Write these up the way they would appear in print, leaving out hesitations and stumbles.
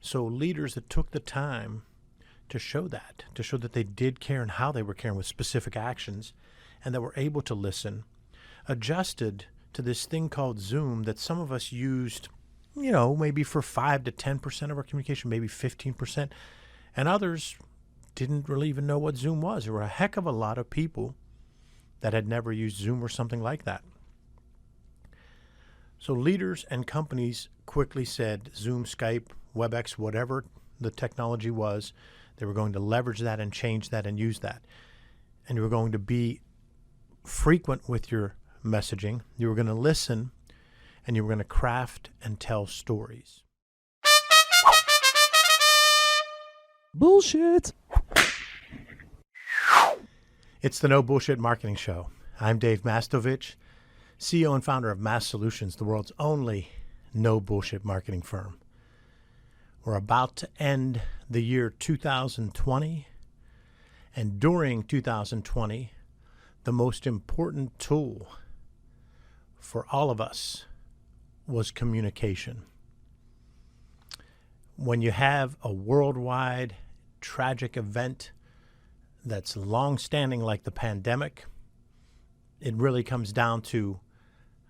So leaders that took the time to show that they did care and how they were caring with specific actions, and that were able to listen, adjusted to this thing called Zoom that some of us used, maybe for 5 to 10% of our communication, maybe 15%, and others didn't really even know what Zoom was. There were a heck of a lot of people that had never used Zoom or something like that. So leaders and companies quickly said Zoom, Skype, WebEx, whatever the technology was, they were going to leverage that and change that and use that. And you were going to be frequent with your messaging. You were going to listen, and you were going to craft and tell stories. Bullshit. It's the No Bullshit Marketing Show. I'm Dave Mastovich, CEO and founder of Massolutions, the world's only no bullshit marketing firm. We're about to end the year 2020, and during 2020, the most important tool for all of us was communication. When you have a worldwide tragic event that's long-standing like the pandemic, it really comes down to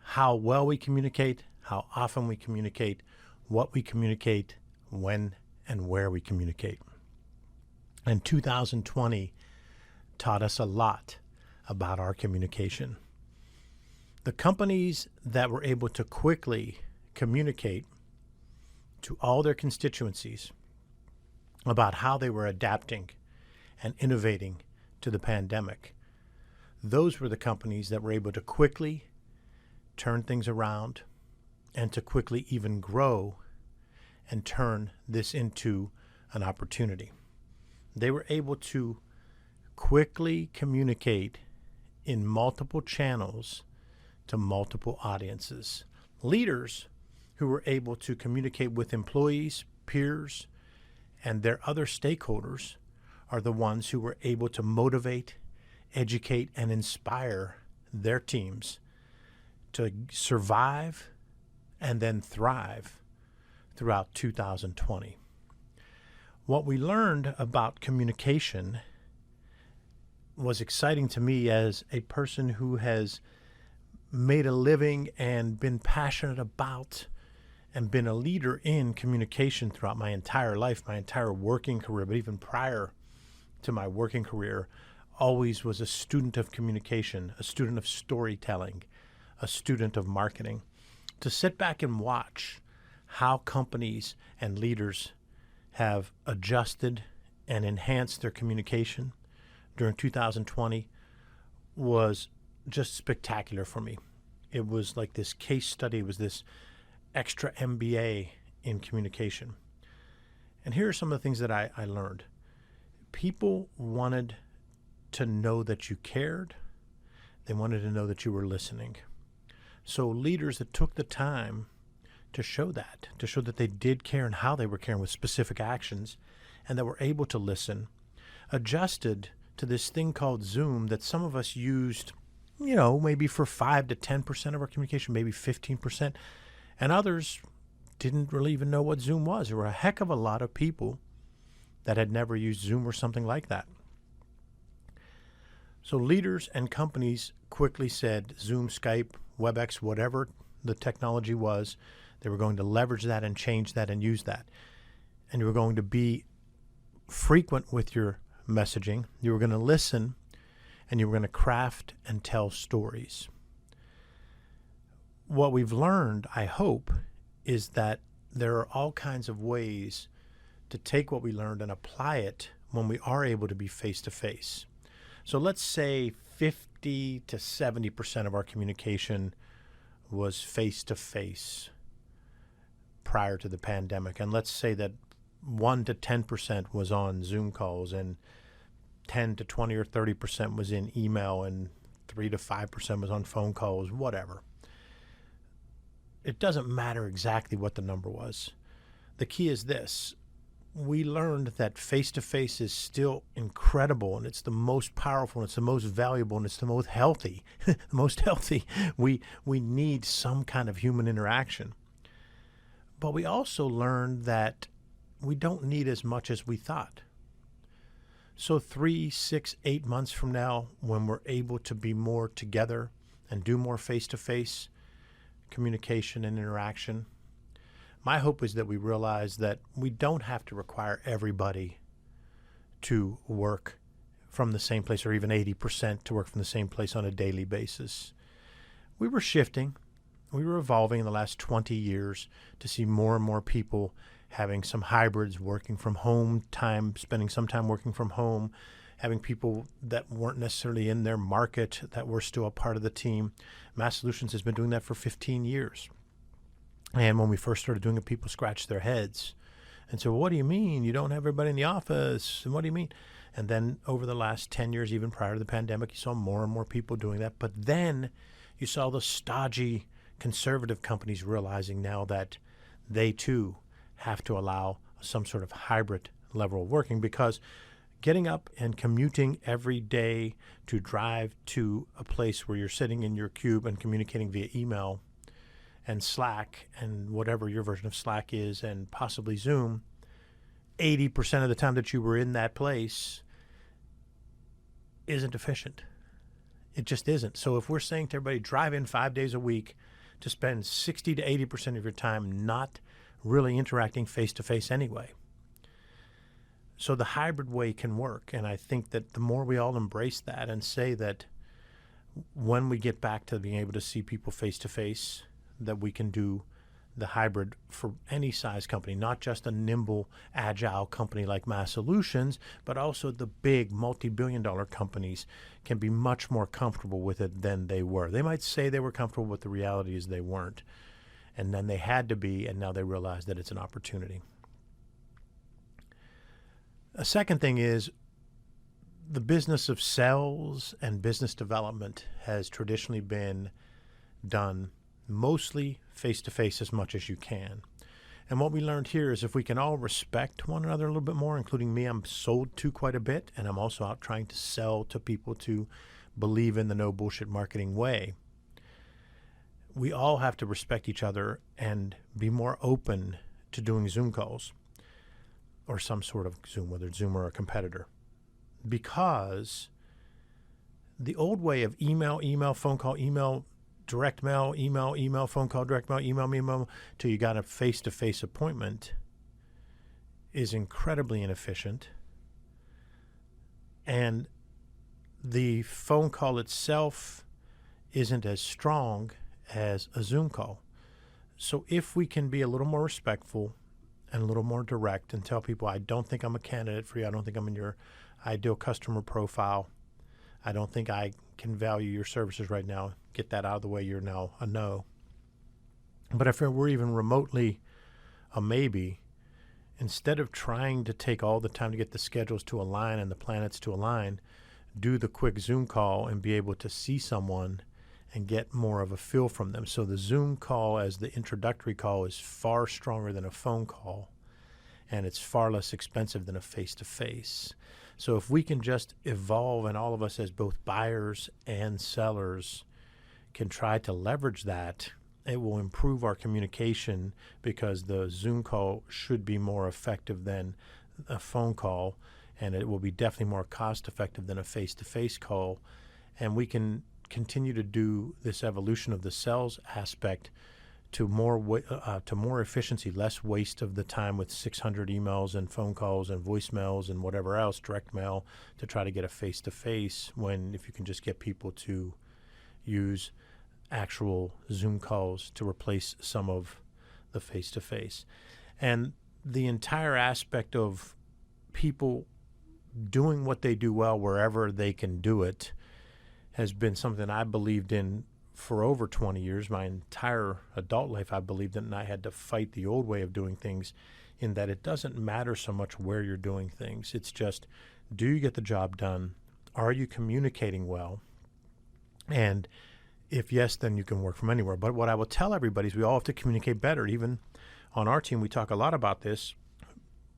how well we communicate, how often we communicate, what we communicate, when and where we communicate. And 2020 taught us a lot about our communication. The companies that were able to quickly communicate to all their constituencies about how they were adapting and innovating to the pandemic, those were the companies that were able to quickly turn things around and to quickly even grow and turn this into an opportunity. They were able to quickly communicate in multiple channels to multiple audiences. Leaders who were able to communicate with employees, peers, and their other stakeholders are the ones who were able to motivate, educate, and inspire their teams to survive and then thrive throughout 2020. What we learned about communication was exciting to me as a person who has made a living and been passionate about and been a leader in communication throughout my entire life, my entire working career, but even prior to my working career, always was a student of communication, a student of storytelling, a student of marketing. To sit back and watch how companies and leaders have adjusted and enhanced their communication during 2020 was just spectacular for me. It was like this case study. It was this extra MBA in communication. And here are some of the things that I learned. People wanted to know that you cared. They wanted to know that you were listening. So leaders that took the time to show that they did care and how they were caring with specific actions, and that were able to listen, adjusted to this thing called Zoom that some of us used, maybe for 5 to 10% of our communication, maybe 15%, and others didn't really even know what Zoom was. There were a heck of a lot of people that had never used Zoom or something like that. So leaders and companies quickly said Zoom, Skype, WebEx, whatever the technology was, they were going to leverage that and change that and use that. And you were going to be frequent with your messaging. You were going to listen, and you were going to craft and tell stories. What we've learned, I hope, is that there are all kinds of ways to take what we learned and apply it when we are able to be face-to-face. So let's say 50 to 70% of our communication was face-to-face prior to the pandemic. And let's say that 1 to 10% was on Zoom calls, and 10 to 20 or 30% was in email, and 3 to 5% was on phone calls, whatever. It doesn't matter exactly what the number was. The key is this. We learned that face-to-face is still incredible, and it's the most powerful, and it's the most valuable, and it's the most healthy. We need some kind of human interaction. But we also learned that we don't need as much as we thought. So 3, 6, 8 months from now, when we're able to be more together and do more face-to-face communication and interaction, my hope is that we realize that we don't have to require everybody to work from the same place, or even 80% to work from the same place on a daily basis. We were shifting. We were evolving in the last 20 years to see more and more people having some hybrids, working from home time, spending some time working from home, having people that weren't necessarily in their market that were still a part of the team. Massolutions has been doing that for 15 years. And when we first started doing it, people scratched their heads and said, well, what do you mean? You don't have everybody in the office? And what do you mean? And then over the last 10 years, even prior to the pandemic, you saw more and more people doing that. But then you saw the stodgy conservative companies realizing now that they too have to allow some sort of hybrid level of working, because getting up and commuting every day to drive to a place where you're sitting in your cube and communicating via email and Slack and whatever your version of Slack is, and possibly Zoom, 80% of the time that you were in that place isn't efficient. It just isn't. So if we're saying to everybody, drive in 5 days a week to spend 60 to 80% of your time not really interacting face-to-face anyway. So the hybrid way can work. And I think that the more we all embrace that and say that when we get back to being able to see people face-to-face, that we can do the hybrid for any size company, not just a nimble, agile company like Massolutions, but also the big multi-billion-dollar companies can be much more comfortable with it than they were. They might say they were comfortable, but the reality is they weren't. And then they had to be, and now they realize that it's an opportunity. A second thing is the business of sales and business development has traditionally been done mostly face-to-face as much as you can. And what we learned here is if we can all respect one another a little bit more, including me, I'm sold to quite a bit, and I'm also out trying to sell to people to believe in the no bullshit marketing way. We all have to respect each other and be more open to doing Zoom calls or some sort of Zoom, whether it's Zoom or a competitor. Because the old way of email, phone call, email, direct mail, email, phone call, direct mail, email, till you got a face-to-face appointment is incredibly inefficient. And the phone call itself isn't as strong as a Zoom call. So if we can be a little more respectful and a little more direct and tell people, I don't think I'm a candidate for you. I don't think I'm in your ideal customer profile. I don't think I can value your services right now. Get that out of the way. You're now a no. But if we're even remotely a maybe, instead of trying to take all the time to get the schedules to align and the planets to align, do the quick Zoom call and be able to see someone and get more of a feel from them. So the Zoom call as the introductory call is far stronger than a phone call, and it's far less expensive than a face-to-face. So if we can just evolve, and all of us as both buyers and sellers can try to leverage that, it will improve our communication, because the Zoom call should be more effective than a phone call, and it will be definitely more cost effective than a face-to-face call. And we can continue to do this evolution of the sales aspect to more efficiency, less waste of the time with 600 emails and phone calls and voicemails and whatever else, direct mail, to try to get a face-to-face, when if you can just get people to use actual Zoom calls to replace some of the face-to-face. And the entire aspect of people doing what they do well wherever they can do it has been something I believed in for over 20 years. My entire adult life I believed in, and I had to fight the old way of doing things, in that it doesn't matter so much where you're doing things. It's just, do you get the job done? Are you communicating well? And if yes, then you can work from anywhere. But what I will tell everybody is we all have to communicate better. Even on our team, we talk a lot about this,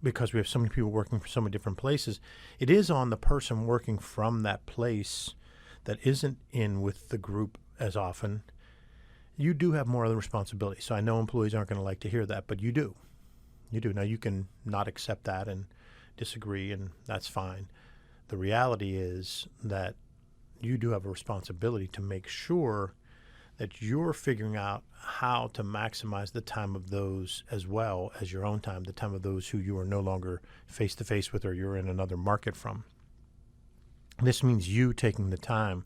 because we have so many people working for so many different places. It is on the person working from that place that isn't in with the group as often. You do have more of the responsibility. So I know employees aren't going to like to hear that, but you do. You do. Now, you can not accept that and disagree, and that's fine. The reality is that you do have a responsibility to make sure that you're figuring out how to maximize the time of those as well as your own time, the time of those who you are no longer face-to-face with or you're in another market from. This means you taking the time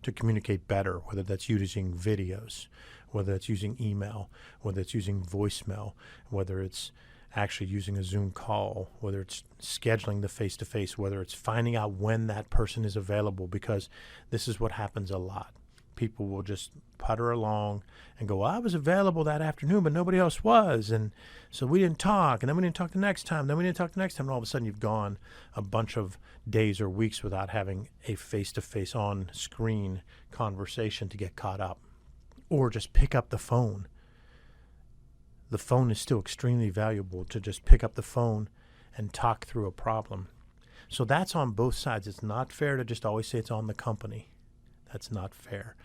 to communicate better, whether that's using videos, whether it's using email, whether it's using voicemail, whether it's actually using a Zoom call, whether it's scheduling the face-to-face, whether it's finding out when that person is available, because this is what happens a lot. People will just putter along and go, well, I was available that afternoon, but nobody else was. And so we didn't talk. And then we didn't talk the next time. Then we didn't talk the next time. And all of a sudden you've gone a bunch of days or weeks without having a face-to-face on-screen conversation to get caught up. Or just pick up the phone. The phone is still extremely valuable to just pick up the phone and talk through a problem. So that's on both sides. It's not fair to just always say it's on the company. That's not fair.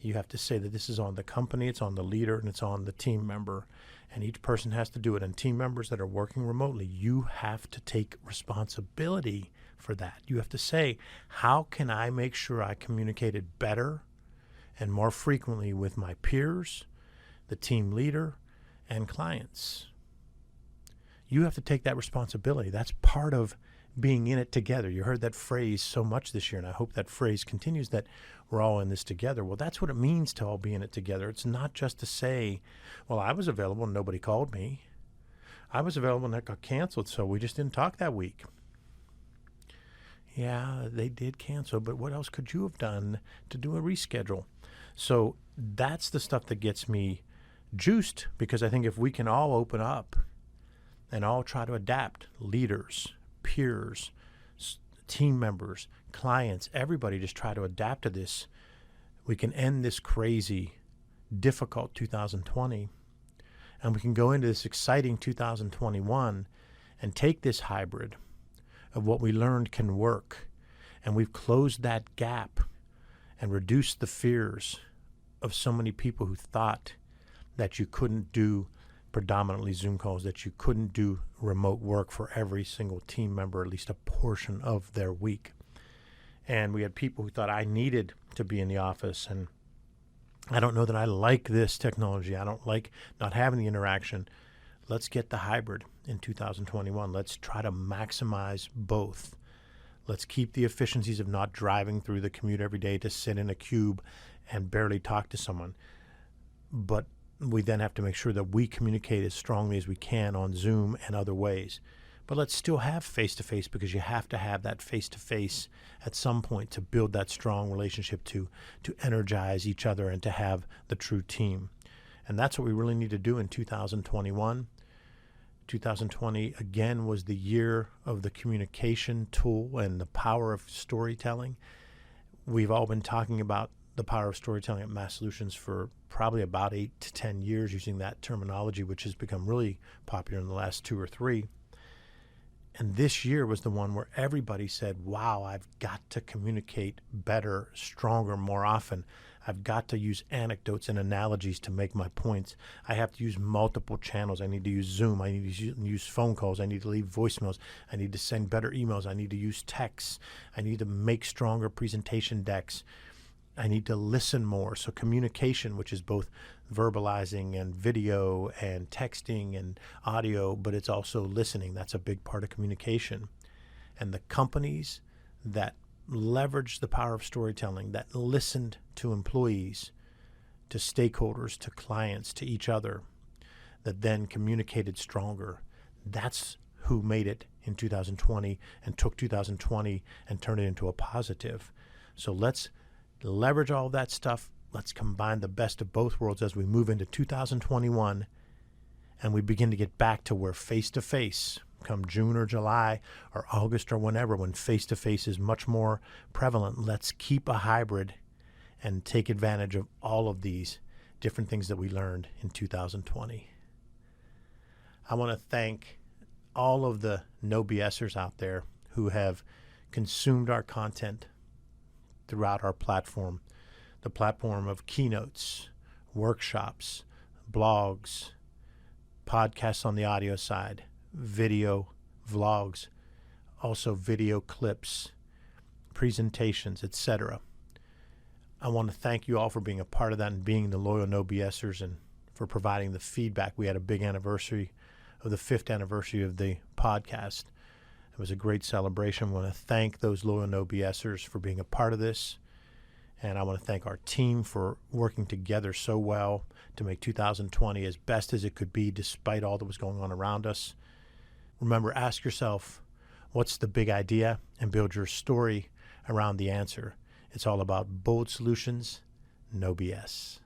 You have to say that this is on the company, it's on the leader, and it's on the team member. And each person has to do it. And team members that are working remotely, you have to take responsibility for that. You have to say, how can I make sure I communicated better and more frequently with my peers, the team leader, and clients? You have to take that responsibility. That's part of being in it together. You heard that phrase so much this year, and I hope that phrase continues, that we're all in this together. Well, that's what it means to all be in it together. It's not just to say, well, I was available and nobody called me. I was available and that got canceled, so we just didn't talk that week. Yeah, they did cancel, but what else could you have done to do a reschedule? So that's the stuff that gets me juiced, because I think if we can all open up and all try to adapt, leaders, peers, team members, clients, everybody just try to adapt to this, we can end this crazy, difficult 2020, and we can go into this exciting 2021 and take this hybrid of what we learned can work, and we've closed that gap and reduced the fears of so many people who thought that you couldn't do predominantly Zoom calls, that you couldn't do remote work for every single team member, at least a portion of their week. And we had people who thought I needed to be in the office, and I don't know that I like this technology. I don't like not having the interaction. Let's get the hybrid in 2021. Let's try to maximize both. Let's keep the efficiencies of not driving through the commute every day to sit in a cube and barely talk to someone. But we then have to make sure that we communicate as strongly as we can on Zoom and other ways. But let's still have face-to-face, because you have to have that face-to-face at some point to build that strong relationship, to energize each other and to have the true team. And that's what we really need to do in 2021. 2020, again, was the year of the communication tool and the power of storytelling. We've all been talking about the power of storytelling at Mass Solutions for probably about 8 to 10 years, using that terminology, which has become really popular in the last 2 or 3. And this year was the one where everybody said, wow, I've got to communicate better, stronger, more often. I've got to use anecdotes and analogies to make my points. I have to use multiple channels. I need to use Zoom. I need to use phone calls. I need to leave voicemails. I need to send better emails. I need to use texts. I need to make stronger presentation decks. I need to listen more. So communication, which is both verbalizing and video and texting and audio, but it's also listening. That's a big part of communication. And the companies that leveraged the power of storytelling, that listened to employees, to stakeholders, to clients, to each other, that then communicated stronger, that's who made it in 2020 and took 2020 and turned it into a positive. So let's leverage all of that stuff. Let's combine the best of both worlds as we move into 2021 and we begin to get back to where face-to-face, come June or July or August or whenever, when face-to-face is much more prevalent. Let's keep a hybrid and take advantage of all of these different things that we learned in 2020. I want to thank all of the no BSers out there who have consumed our content throughout our platform, the platform of keynotes, workshops, blogs, podcasts on the audio side, video vlogs, also video clips, presentations, etc. I want to thank you all for being a part of that and being the loyal No BSers and for providing the feedback. We had a big anniversary of the 5th anniversary of the podcast. It was a great celebration. I want to thank those loyal No BSers for being a part of this. And I want to thank our team for working together so well to make 2020 as best as it could be despite all that was going on around us. Remember, ask yourself, what's the big idea? And build your story around the answer. It's all about bold solutions, no BS.